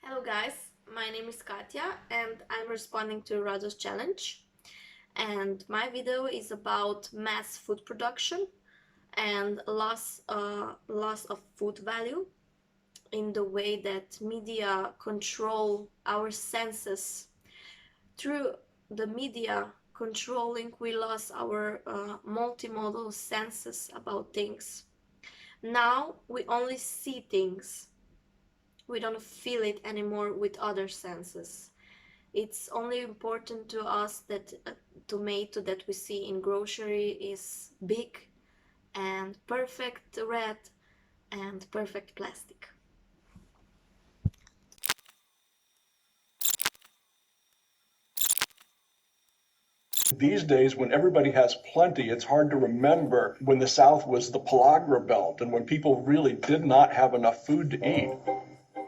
Hello guys, my name is Katya and I'm responding to Rado's challenge. And my video is about mass food production and loss of food value in the way that media control our senses. Through the media controlling, we lost our multimodal senses about things. Now we only see things. We don't feel it anymore with other senses. It's only important to us that tomato that we see in grocery is big and perfect red and perfect plastic. These days, when everybody has plenty, it's hard to remember when the South was the pellagra belt and when people really did not have enough food to eat.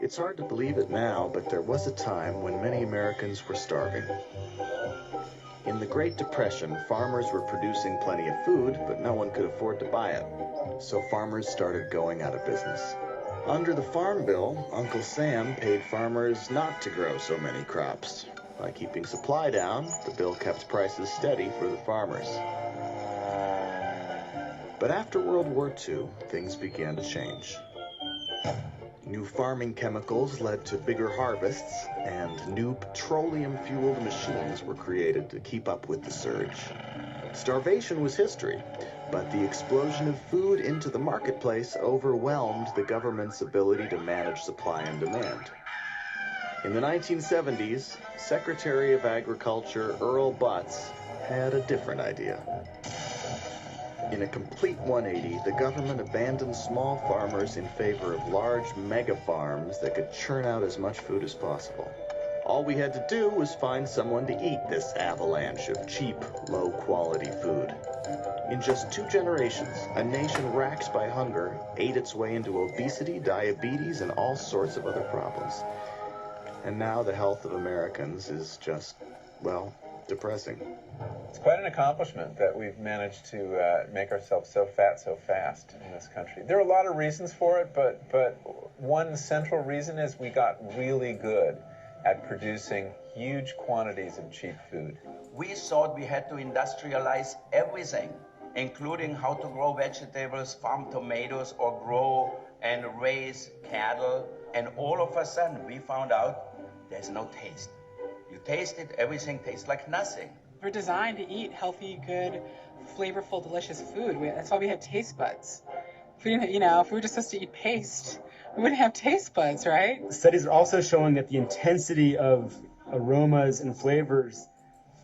It's hard to believe it now, but there was a time when many Americans were starving. In the Great Depression, farmers were producing plenty of food, but no one could afford to buy it. So farmers started going out of business. Under the Farm Bill, Uncle Sam paid farmers not to grow so many crops. By keeping supply down, the bill kept prices steady for the farmers. But after World War II, things began to change. New farming chemicals led to bigger harvests, and new petroleum-fueled machines were created to keep up with the surge. Starvation was history, but the explosion of food into the marketplace overwhelmed the government's ability to manage supply and demand. In the 1970s, Secretary of Agriculture Earl Butz had a different idea. In a complete 180, the government abandoned small farmers in favor of large mega farms that could churn out as much food as possible. All we had to do was find someone to eat this avalanche of cheap, low-quality food. In just 2 generations, a nation racked by hunger ate its way into obesity, diabetes, and all sorts of other problems. And now the health of Americans is just, well, depressing. It's quite an accomplishment that we've managed to make ourselves so fat so fast in this country. There are a lot of reasons for it, but one central reason is we got really good at producing huge quantities of cheap food. We thought we had to industrialize everything, including how to grow vegetables, farm tomatoes, or grow and raise cattle. And all of a sudden, we found out there's no taste. You taste it, everything tastes like nothing. We're designed to eat healthy, good, flavorful, delicious food. That's why we have taste buds. If we didn't, if we were just supposed to eat paste, we wouldn't have taste buds, right? Studies are also showing that the intensity of aromas and flavors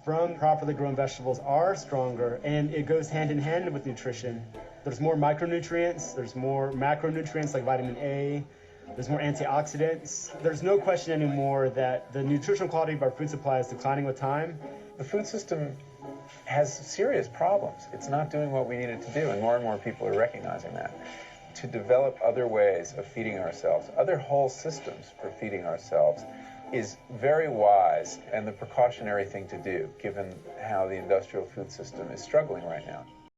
from properly grown vegetables are stronger, and it goes hand in hand with nutrition. There's more micronutrients, there's more macronutrients like vitamin A, there's more antioxidants. There's no question anymore that the nutritional quality of our food supply is declining with time. The food system has serious problems. It's not doing what we need it to do, and more people are recognizing that. To develop other ways of feeding ourselves, other whole systems for feeding ourselves, is very wise and the precautionary thing to do, given how the industrial food system is struggling right now.